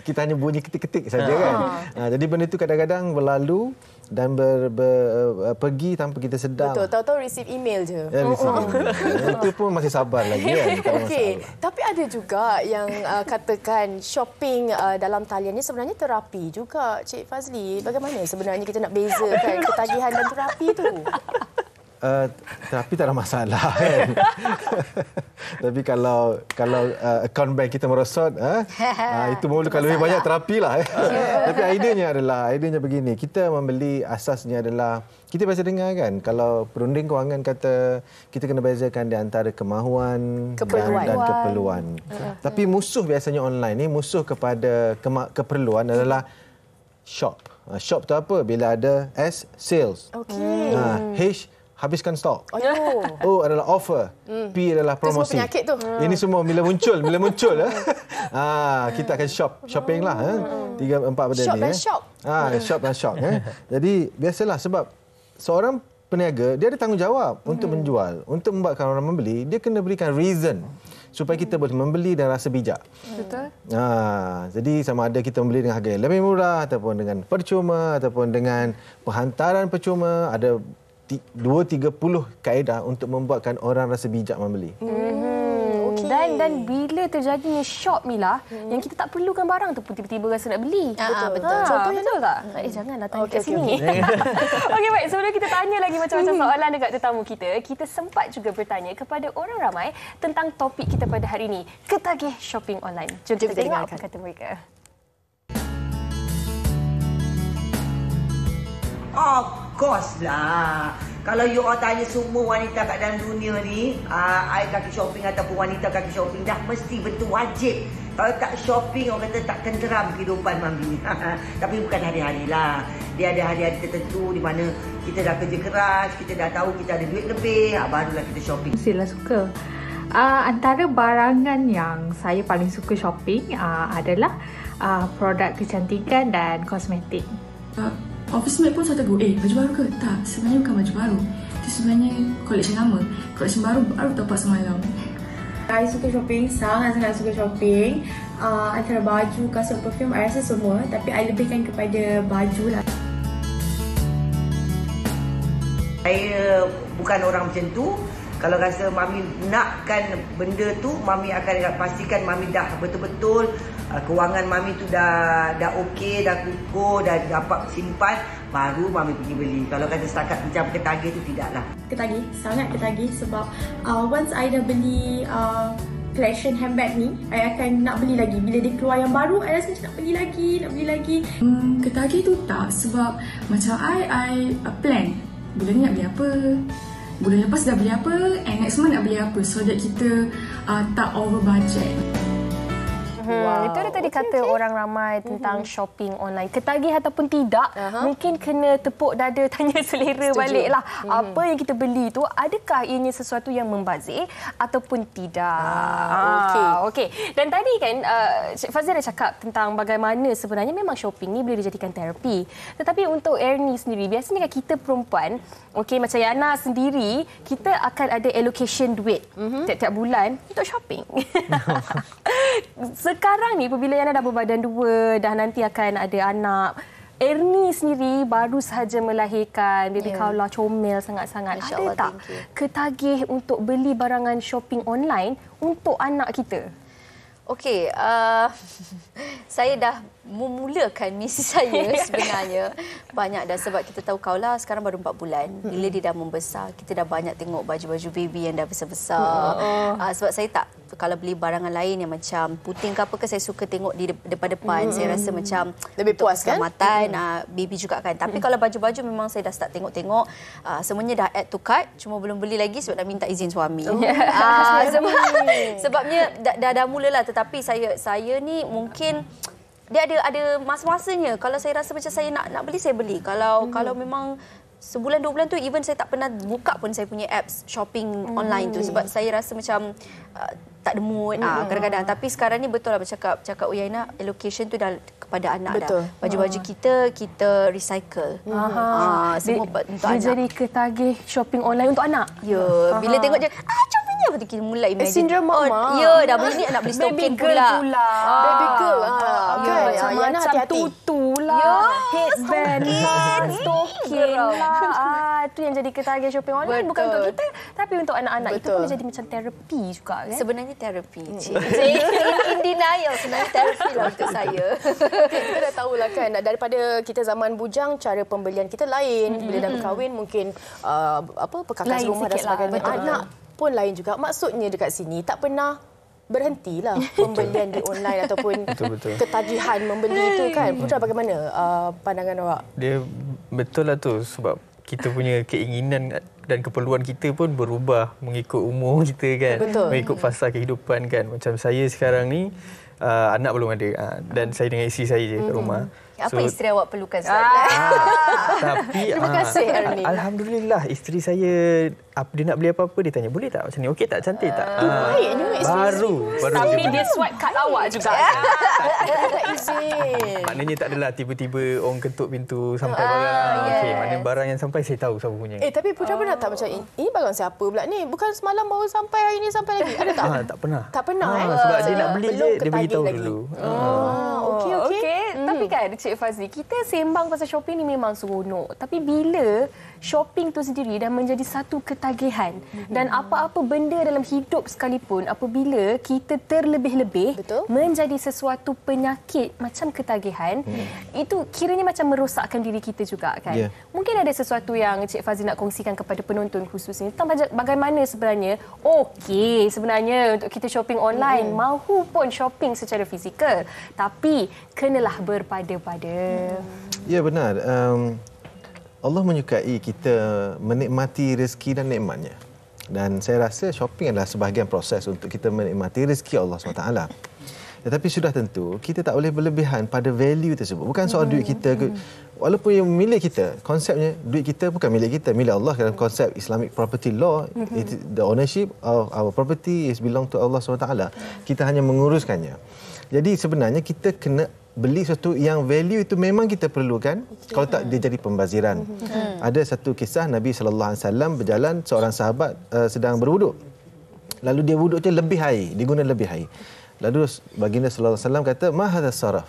Kita hanya bunyi ketik-ketik saja kan. Jadi benda itu kadang-kadang berlalu dan pergi tanpa kita sedar. Betul, tahu-tahu receive email je. Itu pun masih sabar lagi kan. Tapi ada juga yang katakan shopping dalam talian ni sebenarnya terapi juga, Cik Fazli. Bagaimana sebenarnya kita nak bezakan ketagihan dan terapi tu? Terapi tak ada masalah kan. Tapi kalau akaun bank kita merosot, itu mahu kalau lebih banyak terapi lah. Tapi idenya begini, kita membeli asasnya adalah, kita biasa dengar kan, kalau perunding kewangan kata kita kena bezakan di antara kemahuan dan keperluan. Tapi musuh biasanya online ni, musuh kepada keperluan adalah shop. Shop tu apa? Bila ada S, sales. H, habiskan stok. O adalah offer. P adalah promosi. Itu semua penyakit tu. Ini semua bila muncul kita akan shopping lah. 3-4 benda shop ni. Dan shop. Shop dan shop. Jadi biasalah, sebab seorang peniaga dia ada tanggungjawab untuk menjual, untuk membuatkan orang membeli, dia kena berikan reason supaya kita boleh membeli dan rasa bijak. Betul. Jadi sama ada kita membeli dengan harga yang lebih murah ataupun dengan percuma ataupun dengan penghantaran percuma, ada 2-30 kaedah untuk membuatkan orang rasa bijak membeli. Dan bila terjadinya shop, Mila, yang kita tak perlukan barang tu pun tiba-tiba rasa nak beli. Betul. Contohnya betul tak? Janganlah tanya kat sini. Okey, baik. Sebelum kita tanya lagi macam-macam soalan dekat tetamu kita sempat juga bertanya kepada orang ramai tentang topik kita pada hari ini, ketagih shopping online. Jom kita tengok apa kata mereka. Of course lah. Kalau you all tanya semua wanita kat dalam dunia ni, I kaki shopping ataupun wanita kaki shopping, dah mesti betul wajib. Kalau tak shopping, orang kata tak tenteram kehidupan mami. Tapi bukan hari-hari lah. Dia ada hari-hari tertentu di mana kita dah kerja keras, kita dah tahu kita ada duit lebih, barulah kita shopping. Mestilah suka. Antara barangan yang saya paling suka shopping adalah produk kecantikan dan kosmetik. Office mate pun saya tegur, baju baru ke? Tak, sebenarnya bukan baju baru. Itu sebenarnya collection lama. Collection baru dapat semalam. I suka shopping, sangat-sangat suka shopping. Antara baju, kasut, perfume, I rasa semua. Tapi I lebihkan kepada baju lah. Saya bukan orang macam tu. Kalau rasa mami nakkan benda tu, mami akan pastikan mami dah betul-betul kewangan mami tu dah okey, dah kukuh, dah dapat simpan, baru mami pergi beli. Kalau kata setakat macam ketagih tu, tidaklah. Ketagih, sangat ketagih sebab once I dah beli collection handbag ni, I akan nak beli lagi. Bila dia keluar yang baru, I rasa macam nak beli lagi. Ketagih tu tak, sebab macam I plan bulan ni nak beli apa, bulan lepas dah beli apa, and next month nak beli apa, so that kita tak over budget. Wow. Itu dia tadi kata orang ramai tentang shopping online. Ketagih ataupun tidak, mungkin kena tepuk dada tanya selera baliklah. Apa yang kita beli tu, adakah ianya sesuatu yang membazir ataupun tidak? Okey. Dan tadi kan Cik Fazil dah cakap tentang bagaimana sebenarnya memang shopping ni boleh dijadikan terapi. Tetapi untuk Ernie sendiri, biasanya kan kita perempuan, okey, macam Yana sendiri, kita akan ada allocation duit tiap-tiap bulan untuk shopping. Sekarang ni apabila Yana dah berbadan 2, dah nanti akan ada anak, Ernie sendiri baru sahaja melahirkan, baby Kaula comel sangat-sangat. Ada tak ketagih untuk beli barangan shopping online untuk anak kita? Okey, saya dah memulakan misi saya sebenarnya. Banyak dah, sebab kita tahu Kaula sekarang baru 4 bulan. Bila dia dah membesar, kita dah banyak tengok baju-baju baby yang dah besar-besar. Sebab saya tak, kalau beli barangan lain yang macam puting ke apa ke, saya suka tengok di depan-depan. Saya rasa macam lebih puas kan? Keselamatan baby juga kan. Tapi kalau baju-baju memang saya dah start tengok-tengok. Semuanya dah add to cart, cuma belum beli lagi sebab dah minta izin suami. Sebabnya dah mulalah. Tetapi saya ni mungkin dia ada masa-masanya. Kalau saya rasa macam saya nak beli, saya beli. Kalau memang sebulan 2 bulan tu, even saya tak pernah buka pun saya punya apps shopping online tu, sebab saya rasa macam tak ada mood kadang-kadang. Tapi sekarang ni betul lah bercakap Uyaina, allocation tu dah kepada anak dah. Baju-baju kita recycle. Semua untuk anak. Dia jadi ketagih shopping online untuk anak. Ya, bila tengok je shoppingnya betul, kita mula imagine. Sindrom mama. Ya, dah beli ni nak beli stokin pula. Baby girl. Yana hati-hati. Tutu lah, headband lah, stokin lah. Itu yang jadi ketagih shopping online. Bukan untuk kita, tapi untuk anak-anak. Itu boleh jadi macam terapi juga kan? Sebenarnya terapi. In denial, sebenarnya terapi lah untuk saya. Kita dah tahulah kan, daripada kita zaman bujang, cara pembelian kita lain. Bila dah berkahwin, mungkin perkakas rumah dan sebagainya. Anak pun lain juga. Maksudnya dekat sini tak pernah berhentilah pembelian di online ataupun ketagihan membeli itu kan. Putra, bagaimana pandangan awak? Dia betul lah tu, sebab kita punya keinginan dan keperluan kita pun berubah mengikut umur kita kan. Mengikut fasa kehidupan kan. Macam saya sekarang ni anak belum ada dan saya dengan isteri saya je kat rumah. Apa isteri awak perlukan sekarang? Tapi terima kasih Ernie. Alhamdulillah, isteri saya dia nak beli apa-apa, dia tanya boleh tak macam ni, okey tak, cantik tak? Baik, baru tapi dia swipe kad awak juga. Tak izin. Maknanya tak adalah tiba-tiba orang ketuk pintu sampai barang. Okey, maknanya barang yang sampai saya tahu siapa punya. Tapi Putra pernah tak macam ini barang siapa pula ni? Bukan semalam baru sampai, hari ni sampai lagi. Ada tak? Tak pernah. Tak pernah sebab dia nak beli je, dia beritahu dulu. Okey. Tapi kan Cik Fazli, kita sembang pasal shopping ni memang seronok. Tapi bila shopping tu sendiri dah menjadi satu ketagihan dan apa-apa benda dalam hidup sekalipun, apabila kita terlebih-lebih menjadi sesuatu penyakit macam ketagihan, itu kiranya macam merosakkan diri kita juga kan. Mungkin ada sesuatu yang Cik Fazli nak kongsikan kepada penonton khususnya tentang bagaimana sebenarnya okey sebenarnya untuk kita shopping online, mahu pun shopping secara fizikal, tapi kenalah berpada-pada. Ya, benar. Allah menyukai kita menikmati rezeki dan nikmatnya. Dan saya rasa shopping adalah sebahagian proses untuk kita menikmati rezeki Allah SWT. Tetapi sudah tentu, kita tak boleh berlebihan pada value tersebut. Bukan soal duit kita. Walaupun yang milik kita, konsepnya duit kita bukan milik kita, milik Allah. Dalam konsep Islamic property law, the ownership of our property is belong to Allah SWT. Kita hanya menguruskannya. Jadi sebenarnya kita kena beli sesuatu yang value itu memang kita perlukan, kalau tak dia jadi pembaziran. Ada satu kisah Nabi SAW berjalan, seorang sahabat sedang berwuduk. Lalu dia wuduk tu lebih air, dia guna lebih air. Lalu baginda sallallahu alaihi wasallam kata, "Ma hadha saraf?"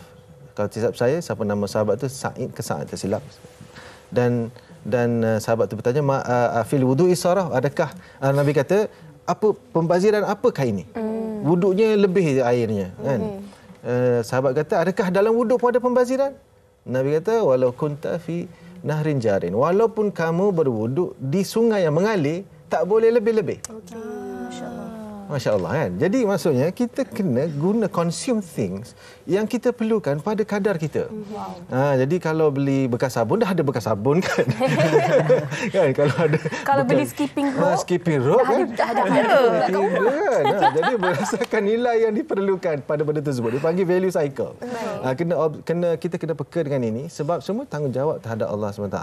Kalau tidak saya, siapa nama sahabat tu? Sa'id ke Sa'id tersilap. Dan sahabat tu bertanya, "Fil wudu'i saraf?" Adakah Nabi kata, apa pembaziran apakah ini? Wuduknya lebih airnya kan. Sahabat kata, adakah dalam wuduk pun ada pembaziran? Nabi kata, walau kunta fi nahrin jarin. Walaupun kamu berwuduk di sungai yang mengalir, tak boleh lebih-lebih. Masya Allah kan. Jadi maksudnya kita kena consume things yang kita perlukan pada kadar kita. Jadi kalau beli bekas sabun, dah ada bekas sabun kan. Kan kalau beli skipping rope, dah ada kan. Jadi berdasarkan nilai yang diperlukan pada benda tersebut, dipanggil value cycle. Kita kena peka dengan ini sebab semua tanggungjawab terhadap Allah SWT.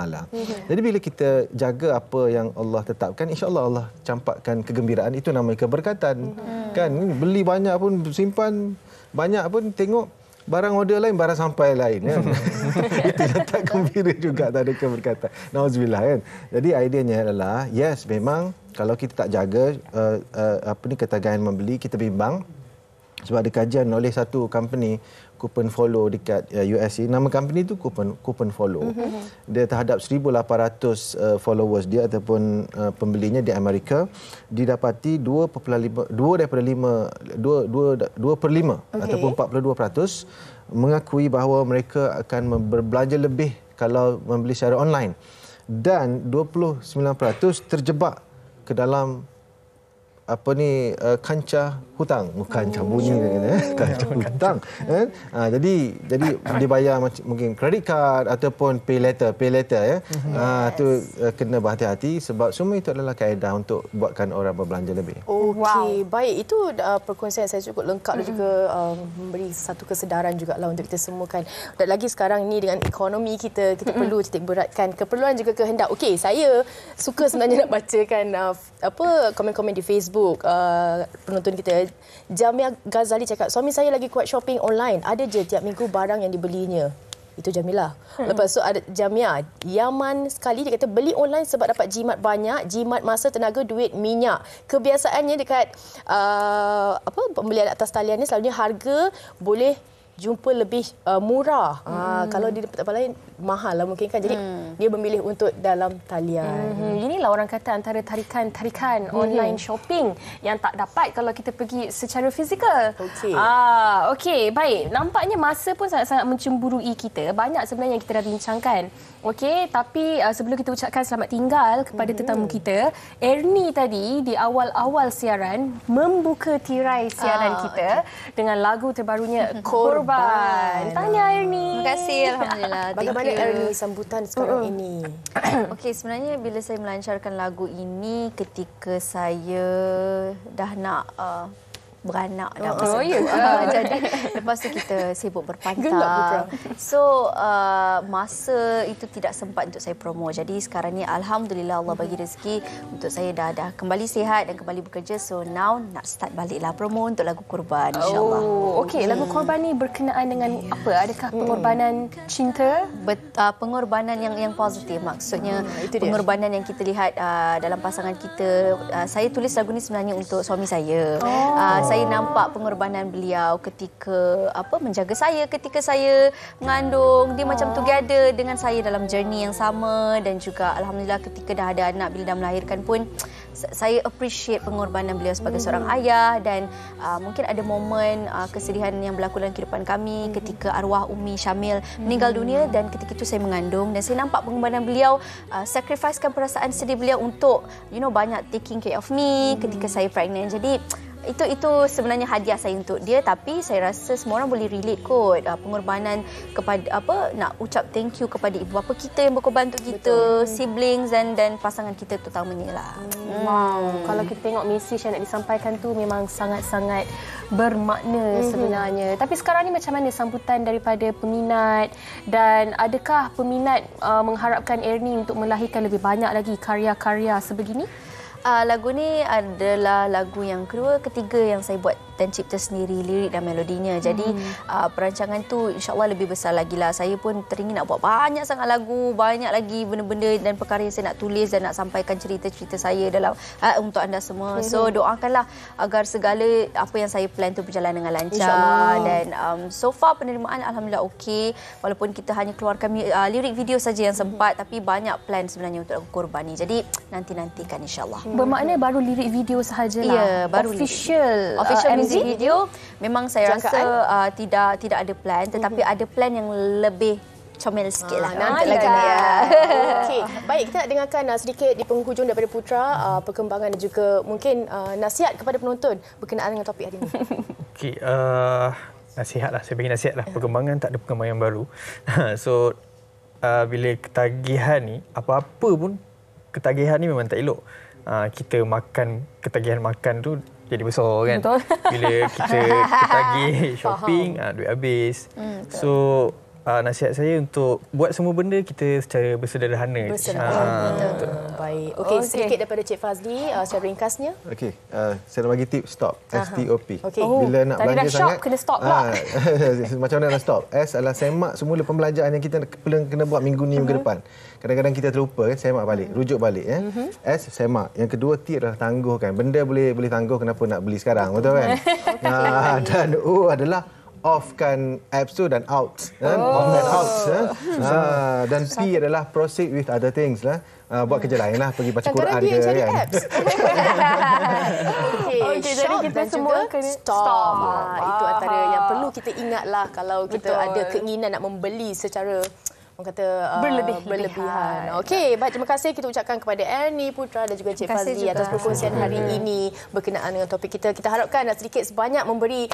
Jadi bila kita jaga apa yang Allah tetapkan, insya-Allah Allah campakkan kegembiraan. Itu namanya keberkatan. Kan beli banyak pun simpan, banyak pun tengok barang order lain, barang sampai lain kan. Itu yang tak gembira juga, tak ada keberkatan. Nauzubillah kan. Jadi ideanya adalah yes, memang kalau kita tak jaga ketagahan membeli, kita bimbang. Sebab ada kajian oleh satu company Coupon Follow dekat USA. Nama company itu Coupon Follow. Dia terhadap 1,800 followers dia ataupun pembelinya di Amerika, didapati 2/5 ataupun 42% mengakui bahawa mereka akan berbelanja lebih kalau membeli secara online. Dan 29% terjebak ke dalam kancah hutang, bukan kancah bunyi kancah hutang kan. Jadi dia bayar mungkin credit card ataupun pay later ya. Tu kena berhati-hati sebab semua itu adalah kaedah untuk buatkan orang berbelanja lebih. Okey, baik, itu perkongsian saya cukup lengkap dan juga memberi satu kesedaran jugalah untuk kita semua kan. Dan lagi sekarang ni dengan ekonomi kita perlu titik beratkan keperluan juga kehendak. Okey, saya suka sebenarnya nak bacakan komen-komen di Facebook. Penonton kita Jamia Ghazali cakap, suami saya lagi kuat shopping online, ada je tiap minggu barang yang dibelinya. Itu Jamilah. Lepas tu ada Jamia, Yaman sekali, dia kata beli online sebab dapat jimat banyak, jimat masa, tenaga, duit, minyak. Kebiasaannya dekat pembelian atas talian ni selalunya harga boleh jumpa lebih murah. Kalau di tempat lain mahal lah mungkin kan. Jadi dia memilih untuk dalam talian. Inilah orang kata antara tarikan online shopping yang tak dapat kalau kita pergi secara fizikal. Okey, baik. Nampaknya masa pun sangat-sangat mencemburui kita. Banyak sebenarnya yang kita dah bincangkan. Okey, tapi sebelum kita ucapkan selamat tinggal kepada tetamu kita, Ernie tadi di awal-awal siaran membuka tirai siaran kita dengan lagu terbarunya Korban. Tanya Ernie. Terima kasih, alhamdulillah. Bagaimana Ernie sambutan sekarang ini? Okey, sebenarnya bila saya melancarkan lagu ini ketika saya dah nak beranak dah masa tu. Jadi lepas tu kita sibuk berpantang. So masa itu tidak sempat untuk saya promo. Jadi sekarang ni alhamdulillah Allah bagi rezeki untuk saya dah kembali sihat dan kembali bekerja. So now nak start baliklah promo untuk lagu Korban, insya-Allah. Okey, lagu Korban ni berkenaan dengan apa? Adakah pengorbanan cinta? Pengorbanan yang positif. Maksudnya pengorbanan yang kita lihat dalam pasangan kita. Saya tulis lagu ni sebenarnya untuk suami saya. Saya nampak pengorbanan beliau ketika menjaga saya ketika saya mengandung. Dia macam together dengan saya dalam journey yang sama, dan juga alhamdulillah ketika dah ada anak, bila dah melahirkan pun saya appreciate pengorbanan beliau sebagai seorang ayah. Dan mungkin ada momen kesedihan yang berlaku dalam kehidupan kami ketika arwah Umi Syamil meninggal dunia, dan ketika itu saya mengandung dan saya nampak pengorbanan beliau, sacrificekan perasaan sedih beliau untuk banyak taking care of me ketika saya pregnant. Jadi itu sebenarnya hadiah saya untuk dia, tapi saya rasa semua orang boleh relate kot. Pengorbanan kepada nak ucap thank you kepada ibu bapa kita yang berkorban untuk kita, siblings dan pasangan kita terutamanya lah. Wow, kalau kita tengok mesej yang nak disampaikan tu memang sangat-sangat bermakna sebenarnya. Tapi sekarang ni macam mana sambutan daripada peminat, dan adakah peminat mengharapkan Ernie untuk melahirkan lebih banyak lagi karya-karya sebegini? Lagu ni adalah lagu yang ketiga yang saya buat dan cipta sendiri lirik dan melodinya. Jadi perancangan tu insya-Allah lebih besar lagi lah. Saya pun teringin nak buat banyak sangat lagu, banyak lagi benda-benda dan perkara yang saya nak tulis dan nak sampaikan cerita-cerita saya dalam untuk anda semua. So doakanlah agar segala apa yang saya plan tu berjalan dengan lancar. Dan so far penerimaan alhamdulillah okey. Walaupun kita hanya keluarkan lirik video saja yang sempat, tapi banyak plan sebenarnya untuk lagu Korban ni. Jadi nanti-nantikan insya-Allah. Bermakna baru lirik video sahajalah. Ya, baru official music video. Memang saya rasa tidak ada plan, tetapi ada plan yang lebih comel sikit lah. Nanti lagi. Okey, baik, kita nak dengarkan sedikit di penghujung daripada Putra perkembangan dan juga mungkin nasihat kepada penonton berkenaan dengan topik hari ini. Okey, nasihat lah. Saya bagi nasihat lah. Perkembangan tak ada perkembangan baru. So, bila ketagihan ni, apa-apa pun ketagihan ni memang tak elok. Kita makan, ketagihan makan tu jadi besar kan. Betul. Bila kita ketagih shopping, duit habis. So, nasihat saya untuk buat semua benda kita secara bersederhana. Betul. Baik. Okey, sedikit daripada Cik Fazli secara ringkasnya. Okey, saya nak bagi tip stop. STOP. Okey. Bila nak tadi belanja dah shop, sangat, kena stop pula. Macam mana nak stop? S adalah semak semula pembelajaran yang kita kena buat minggu ni, minggu depan. Kadang-kadang kita terlupa kan, semak balik, rujuk balik ya. S, semak. Yang kedua, T adalah tangguhkan. Benda boleh tangguh, kenapa nak beli sekarang, betul kan? Dan O adalah off-kan apps tu dan out. Off and out. Dan P adalah proceed with other things lah. Buat kerja lain lah, pergi baca Quran ke kan. Okey, jadi kita semua kena stop. Itu antara yang perlu kita ingatlah kalau kita ada keinginan nak membeli secara orang kata berlebihan. Okey, baik, terima kasih kita ucapkan kepada Ernie, Putra dan juga Cik Fazli atas perkongsian hari ini berkenaan dengan topik kita. Kita harapkan sedikit sebanyak memberi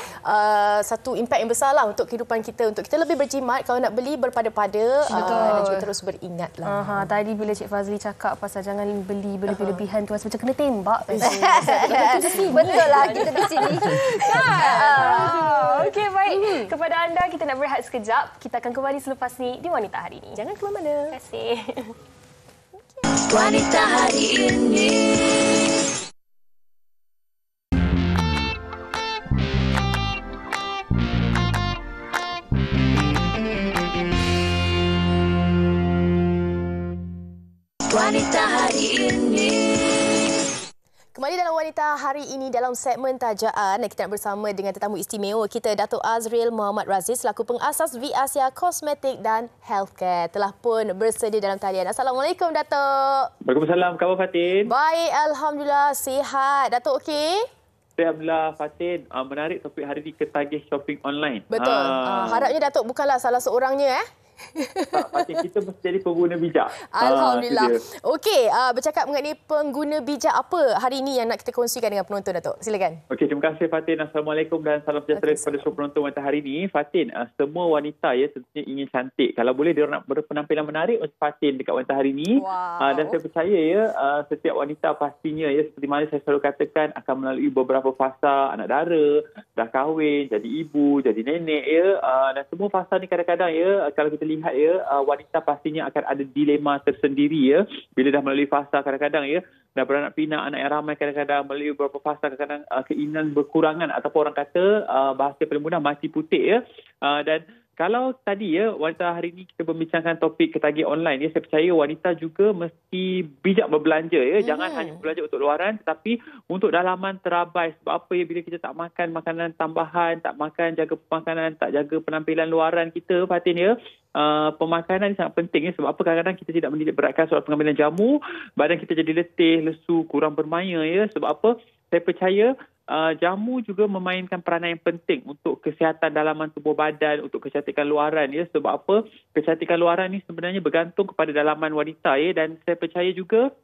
satu impak yang besar lah untuk kehidupan kita, untuk kita lebih berjimat kalau nak beli berpada-pada dan juga terus beringatlah. Tadi bila Cik Fazli cakap pasal jangan beli berlebih-lebihan tu, rasa macam kena tembak. Betul lah, kita di sini. Okey, baik. Kepada anda, kita nak berehat sekejap. Kita akan kembali selepas ni di Wanita Hari ini. Jangan keluar mana. Terima kasih. Wanita Hari ini. Wanita Hari ini. Kembali dalam Wanita Hari ini dalam segmen Tajaan, kita nak bersama dengan tetamu istimewa kita, Datuk Azril Muhammad Razif selaku pengasas V Asia Kosmetik dan Healthcare telah pun bersedia dalam talian. Assalamualaikum Datuk. Waalaikumsalam. Khabar Fatin? Baik, alhamdulillah sihat. Datuk okey? Alhamdulillah Fatin. Menarik topik hari ini, ketagih shopping online. Betul. Harapnya Datuk bukanlah salah seorangnya Fatin, kita mesti jadi pengguna bijak. Alhamdulillah. Okey, bercakap mengenai pengguna bijak, apa hari ini yang nak kita kongsikan dengan penonton, Datuk? Silakan. Okey, terima kasih Fatin. Assalamualaikum dan salam sejahtera kepada semua penonton Wanita Hari ini. Fatin, semua wanita ya tentunya ingin cantik. Kalau boleh dia nak berpenampilan menarik macam Fatin dekat Wanita Hari ini. Dan saya percaya ya setiap wanita pastinya ya seperti mana saya selalu katakan akan melalui beberapa fasa, anak dara, dah kahwin, jadi ibu, jadi nenek ya. Dan semua fasa ni kadang-kadang ya kalau kita lihat ya wanita pastinya akan ada dilema tersendiri ya bila dah melalui fasa kadang-kadang ya dah beranak pinak, anak yang ramai, kadang-kadang melalui beberapa fasa, kadang-kadang keinginan berkurangan ataupun orang kata bahasa paling mudah mati putih ya. Dan kalau tadi ya wanita hari ini kita membincangkan topik ketagih online ya, saya percaya wanita juga mesti bijak berbelanja ya. Jangan hanya berbelanja untuk luaran tetapi untuk dalaman terabai. Sebab apa ya, bila kita tak makan makanan tambahan, tak makan jaga pemakanan, tak jaga penampilan luaran kita Fatin ya, pemakanan sangat penting ya. Sebab apa kadang-kadang kita tidak menitik beratkan soal pengambilan jamu, badan kita jadi letih, lesu, kurang bermaya ya. Sebab apa? Saya percaya jamu juga memainkan peranan yang penting untuk kesihatan dalaman tubuh badan, untuk kecantikan luaran ya. Sebab apa? Kecantikan luaran ni sebenarnya bergantung kepada dalaman wanita ya. Dan saya percaya juga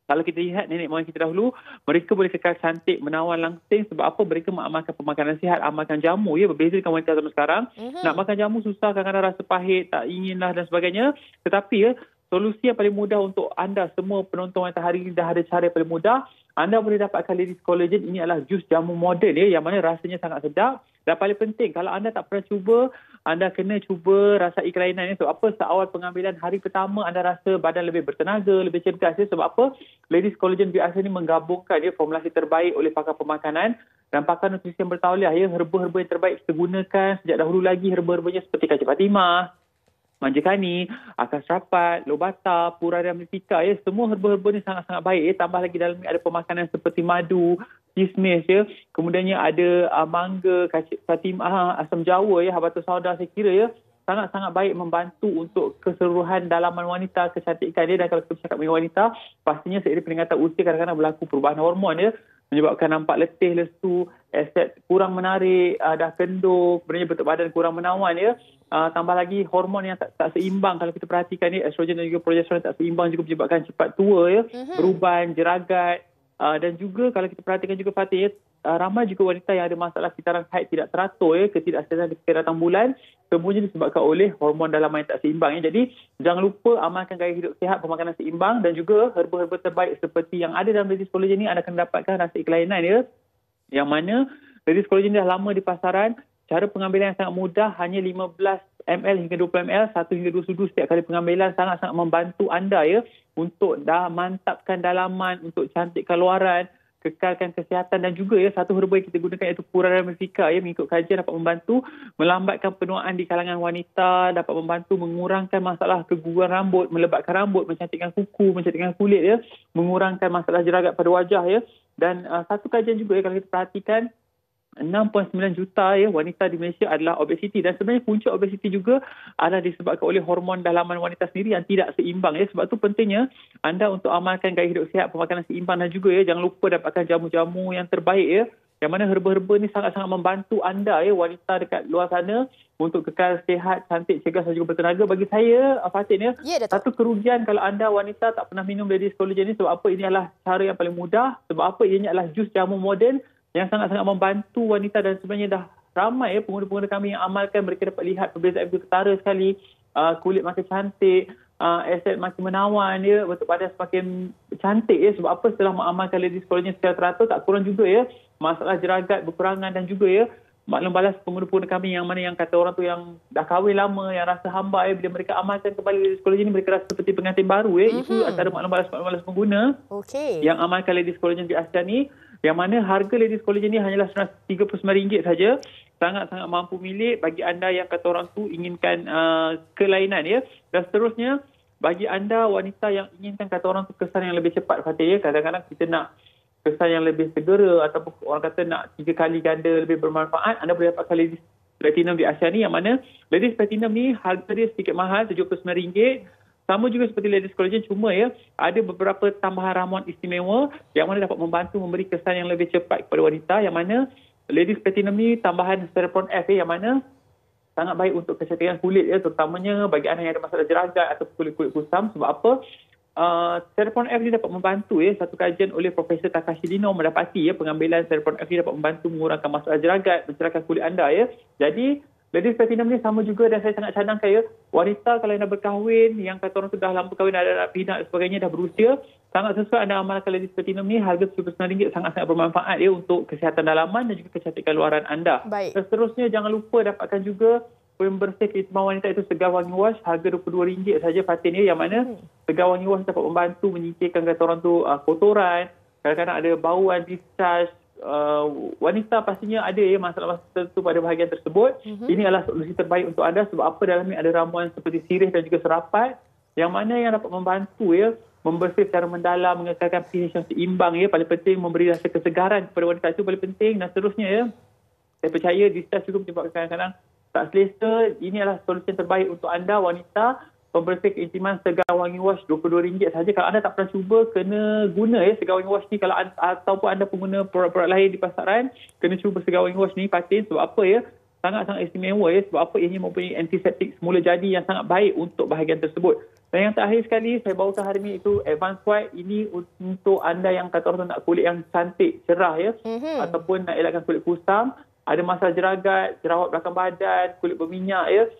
kalau kita lihat nenek moyang kita dahulu, mereka boleh kekal cantik, menawan langsing. Sebab apa? Mereka mengamalkan pemakanan sihat, amalkan jamu ya. Berbeza dengan wanita zaman sekarang. Nak makan jamu susah, kadang-kadang rasa pahit, tak inginlah dan sebagainya. Tetapi ya, solusi yang paling mudah untuk anda semua penonton Wanita Hari ini dah ada cara yang paling mudah. Anda boleh dapatkan Ladies Collagen. Ini adalah jus jamu moden ya, yang mana rasanya sangat sedap. Dan paling penting, kalau anda tak pernah cuba, anda kena cuba rasai kelainan ya. Sebab apa? Seawal pengambilan hari pertama, anda rasa badan lebih bertenaga, lebih cergas ya. Sebab apa? Ladies Collagen biasa ini menggabungkan ya formulasi terbaik oleh pakar pemakanan dan pakar nutrisi yang bertauliah ya. Herba-herba yang terbaik kita gunakan sejak dahulu lagi. Herba-herbanya seperti kaca Fatimah, manjakani, akar serapat, lobata, purara melipika ya. Semua herba-herba ni sangat-sangat baik ya. Tambah lagi dalam ni ada pemakanan seperti madu, kismis ya. Kemudiannya ada mangga, kaca Fatimah, asam jawa ya, habatus sauda. Saya kira ya sangat-sangat baik membantu untuk keseluruhan dalaman wanita, kecantikan dia. Dan kalau kita bercakap dengan wanita, pastinya seiring peningkatan usia kadang-kadang berlaku perubahan hormon ya. menyebabkan nampak letih, lesu, aset kurang menarik, dah kendor, sebenarnya bentuk badan kurang menawan ya. Tambah lagi hormon yang tak seimbang kalau kita perhatikan ni, estrogen dan juga progesteron tak seimbang juga menyebabkan cepat tua ya, beruban, jeragat. Dan juga kalau kita perhatikan juga Fatih ya, ramai juga wanita yang ada masalah kitaran haid tidak teratur ya, ketidaksiasan ketika datang bulan, semuanya disebabkan oleh hormon dalaman yang tak seimbang ya. Jadi jangan lupa amalkan gaya hidup sihat, pemakanan seimbang dan juga herba-herba terbaik seperti yang ada dalam Ladies Collagen ni, anda akan dapatkan rasa kelainan ya. Yang mana Ladies Collagen dah lama di pasaran, cara pengambilan yang sangat mudah, hanya 15 ml hingga 20 ml, 1 hingga 2 sudu setiap kali pengambilan, sangat-sangat membantu anda ya untuk dah mantapkan dalaman, untuk cantikkan luaran, kekalkan kesihatan dan juga ya satu herba yang kita gunakan iaitu Purana Mustika ya, mengikut kajian dapat membantu melambatkan penuaan di kalangan wanita, dapat membantu mengurangkan masalah keguguran rambut, melebatkan rambut, mencantikkan kuku, mencantikkan kulit ya, mengurangkan masalah jeragat pada wajah ya. Dan satu kajian juga ya, kalau kita perhatikan 6.9 juta ya wanita di Malaysia adalah obesiti, dan sebenarnya punca obesiti juga adalah disebabkan oleh hormon dalaman wanita sendiri yang tidak seimbang ya. Sebab tu pentingnya anda untuk amalkan gaya hidup sihat, pemakanan seimbang, dan juga ya jangan lupa dapatkan jamu-jamu yang terbaik ya, yang mana herba-herba ni sangat-sangat membantu anda ya wanita dekat luar sana untuk kekal sihat, cantik, cergas dan juga bertenaga. Bagi saya Fatin ya, satu kerugian kalau anda wanita tak pernah minum Ladies Collagen ni. Sebab apa? Ini adalah cara yang paling mudah. Sebab apa? Ianya adalah jus jamu moden yang sangat-sangat membantu wanita, dan sebenarnya dah ramai ya pengguna-pengguna kami yang amalkan. Mereka dapat lihat perbezaan begitu ketara sekali, kulit makin cantik, aset makin menawan ya, bentuk badan semakin cantik ya. Sebab apa? Setelah mengamalkan Ladies Collagen secara teratur, tak kurang juga ya masalah jeragat berkurangan, dan juga ya maklum balas pengguna-pengguna kami yang mana yang kata orang tu yang dah kahwin lama, yang rasa hamba ya, bila mereka amalkan kembali Ladies Collagen ni, mereka rasa seperti pengantin baru ya. Itu antara maklum balas pengguna yang amalkan Ladies Collagen di Asia ni, yang mana harga Ladies Collagen ni hanyalah RM139 saja. Sangat-sangat mampu milik bagi anda yang kata orang tu inginkan kelainan ya. Dan seterusnya, bagi anda wanita yang inginkan kata orang tu kesan yang lebih cepat Fatih ya, kadang-kadang kita nak kesan yang lebih segera, ataupun orang kata nak 3 kali ganda lebih bermanfaat, anda boleh dapatkan Ladies Platinum di Asia ni, yang mana Ladies Platinum ni harga dia sedikit mahal, RM79. Sama juga seperti Ladies Collagen, cuma ya ada beberapa tambahan ramuan istimewa yang mana dapat membantu memberi kesan yang lebih cepat kepada wanita, yang mana Ladies Platinum ni tambahan Cerebron F yang mana sangat baik untuk kecantikan kulit ya, terutamanya bagi anda yang ada masalah jeragat atau kulit-kulit kusam. Sebab apa? Cerebron F ni dapat membantu ya, satu kajian oleh Profesor Takashi Lino mendapati ya pengambilan Cerebron F ni dapat membantu mengurangkan masalah jeragat, mencerahkan kulit anda ya. Jadi Ladies Platinum ni sama juga, dan saya sangat cadangkan ya, wanita kalau yang dah berkahwin, yang kata orang tu dah lama kahwin, ada anak pinak dan sebagainya, dah berusia, sangat sesuai anda amalkan Ladies Platinum ni. Harga RM99 sangat-sangat bermanfaat ya untuk kesihatan dalaman dan juga kecantikan luaran anda. Dan seterusnya, jangan lupa dapatkan juga pembersih keistimewaan wanita itu Segar Wangi Wash, harga RM22 saja Fatin ya, yang mana Segar Wangi Wash dapat membantu menyingkirkan kata orang tu kotoran, kadang-kadang ada bauan, discharge. Wanita pastinya ada ya masalah tertentu pada bahagian tersebut. Ini adalah solusi terbaik untuk anda. Sebab apa? Dalam ini ada ramuan seperti sirih dan juga serapat, yang mana yang dapat membantu ya membersih secara mendalam, mengekalkan pH yang seimbang ya. Paling penting memberi rasa kesegaran kepada wanita, itu paling penting. Dan seterusnya ya, saya percaya discharge juga menyebabkan kadang-kadang tak selesa. Ini adalah solusi yang terbaik untuk anda wanita. Pembersih keintiman Segar Wangi Wash RM22 saja. Kalau anda tak pernah cuba, kena guna ya Segar Wangi Wash ni. Kalau ataupun anda pengguna produk-produk lain di pasaran, kena cuba Segar Wangi Wash ni Fatin. Sebab apa ya? Sangat-sangat istimewa ya. Sebab apa? Ianya mempunyai antiseptik semula jadi yang sangat baik untuk bahagian tersebut. Dan yang terakhir sekali saya bawakan hari ini itu Advanced White. Ini untuk anda yang kata orang nak kulit yang cantik, cerah ya, ataupun nak elakkan kulit kusam, ada masalah jeragat, jerawat belakang badan, kulit berminyak ya,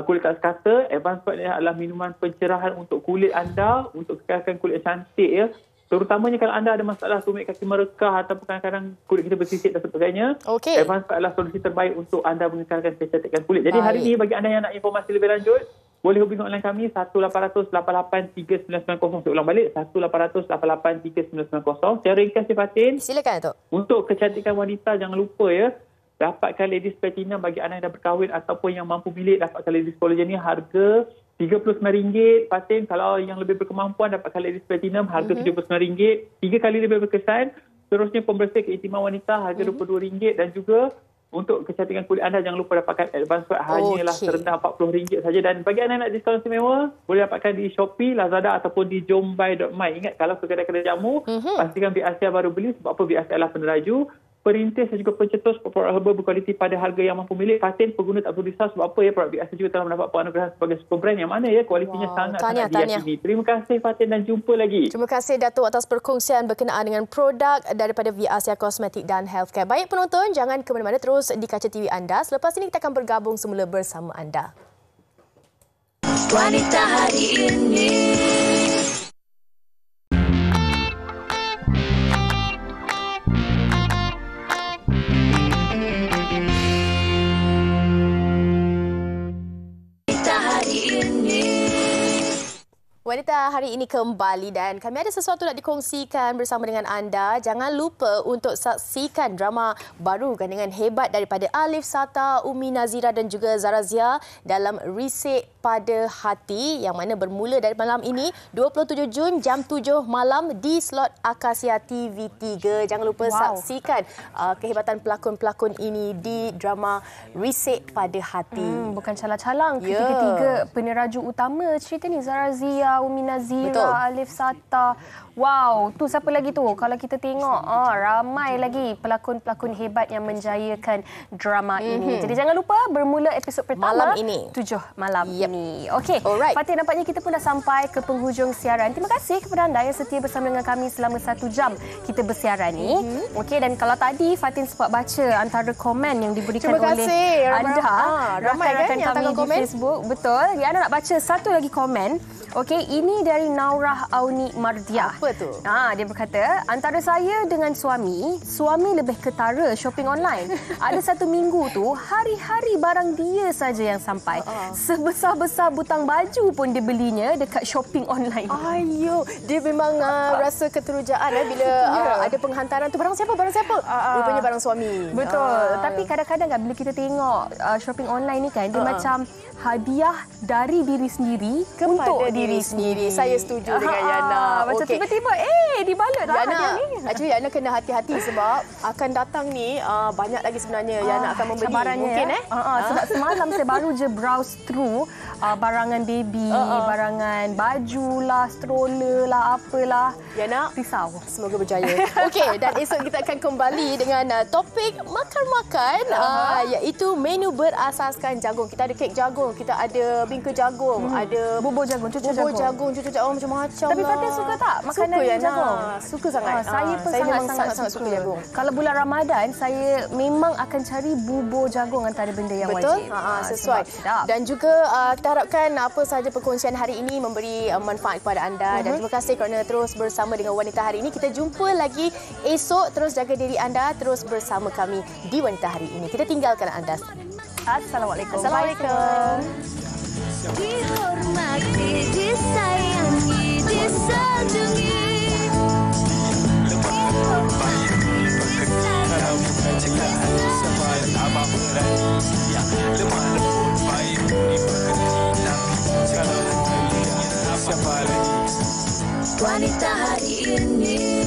kulit kata-kata. Advanced White ni adalah minuman pencerahan untuk kulit anda, untuk kekalkan kulit cantik ya. Terutamanya kalau anda ada masalah tumit kaki merekah ataupun kadang-kadang kulit kita bersisik dan sebagainya. Advanced White adalah solusi terbaik untuk anda mengekalkan kecantikan kulit. Jadi hari ini bagi anda yang nak informasi lebih lanjut, boleh hubungi online kami 1-800-88-3990. Saya ulang balik, 1-800-88-3990. Saya ringkas Fatin. Silakan Tok. Untuk kecantikan wanita, jangan lupa ya, dapatkan Ladies Platinum bagi anda yang dah berkahwin ataupun yang mampu milik. Dapatkan Ladies Collagen ni harga RM39 Fatin. Kalau yang lebih berkemampuan, dapatkan Ladies Platinum harga RM79. 3 kali lebih berkesan. Terusnya pembersih keintiman wanita harga RM22. Dan juga untuk kecantikan kulit anda, jangan lupa dapatkan advance code hanyalah terendah RM40 saja. Dan bagi anda nak diskaun istimewa, boleh dapatkan di Shopee, Lazada ataupun di jombai.my. Ingat, kalau ke kedai-kedai jamu, pastikan BRCA baru beli. Sebab apa? BRCA adalah peneraju, perintis dan juga pencetus produk herbal berkualiti pada harga yang mampu milik. Fatin, pengguna tak perlu risau. Sebab apa ya? Produk BRCA juga telah mendapat penganugerahan sebagai super brand yang mana ya kualitinya sangat-sangat diyakini. Terima kasih Fatin dan jumpa lagi. Terima kasih Datuk atas perkongsian berkenaan dengan produk daripada BRCA Kosmetik dan Healthcare. Baik penonton, jangan ke mana-mana, terus di kaca TV anda. Selepas ini kita akan bergabung semula bersama anda. Wanita hari ini. Wanita hari ini kembali dan kami ada sesuatu nak dikongsikan bersama dengan anda. Jangan lupa untuk saksikan drama baru gandingan hebat daripada Alif Sata, Umi Nazira dan juga Zarazia dalam Risik Pada Hati yang mana bermula dari malam ini 27 Jun jam 7 malam di slot Akasia TV3. Jangan lupa saksikan kehebatan pelakon-pelakon ini di drama Risik Pada Hati. Bukan calang-calang, ketiga-tiga peneraju utama cerita ni, Zarazia, Umi Nazira, Alif Sata. Wow, tu siapa lagi tu? Kalau kita tengok, ramai lagi pelakon-pelakon hebat yang menjayakan drama ini. Jadi jangan lupa bermula episod pertama malam ini. 7 malam ini. Okey, Fatin, nampaknya kita pun dah sampai ke penghujung siaran. Terima kasih kepada anda yang setia bersama dengan kami selama 1 jam kita bersiaran ni. Okey, dan kalau tadi Fatin sempat baca antara komen yang diberikan oleh anda, rakan-rakan kami di Facebook. Betul. Yang anda nak baca satu lagi komen. Okey, ini dari Naurah Auni Mardiah. Apa tu? Dia berkata, antara saya dengan suami lebih ketara shopping online. Ada satu minggu tu, hari-hari barang dia saja yang sampai. Sebesar-besar butang baju pun dia belinya dekat shopping online. Ayo, dia memang rasa keterujaan bila ada penghantaran tu. Barang siapa? Rupanya barang suami. Betul. Tapi kadang-kadang kan bila kita tengok shopping online ni kan, dia macam hadiah dari diri sendiri untuk diri sendiri. Saya setuju dengan Yana. Macam tiba-tiba dibalut lah hadiah ni. Actually Yana kena hati-hati sebab akan datang ni banyak lagi sebenarnya Yana akan membeli. Mungkin sebab semalam saya baru je browse through barangan baby, barangan baju lah, stroller lah, apalah. Yana, risau. Semoga berjaya. Okey, dan esok kita akan kembali dengan topik makan-makan iaitu menu berasaskan jagung. Kita ada kek jagung, kita ada bingka jagung, ada bubur jagung, cucuk jagung, macam-macam. Tapi Fatin suka tak makanan jagung? Suka sangat. Saya pun sangat suka jagung. Kalau bulan Ramadan, saya memang akan cari bubur jagung antara benda yang wajib. Sesuai. Dan juga kita harapkan apa sahaja perkongsian hari ini memberi manfaat kepada anda. Dan terima kasih kerana terus bersama dengan Wanita Hari Ini. Kita jumpa lagi esok. Terus jaga diri anda. Terus bersama kami di Wanita Hari Ini. Kita tinggalkan anda. Assalamualaikum. Assalamualaikum. Dihormati, disayangi, disanjungi. Wanita hari ini.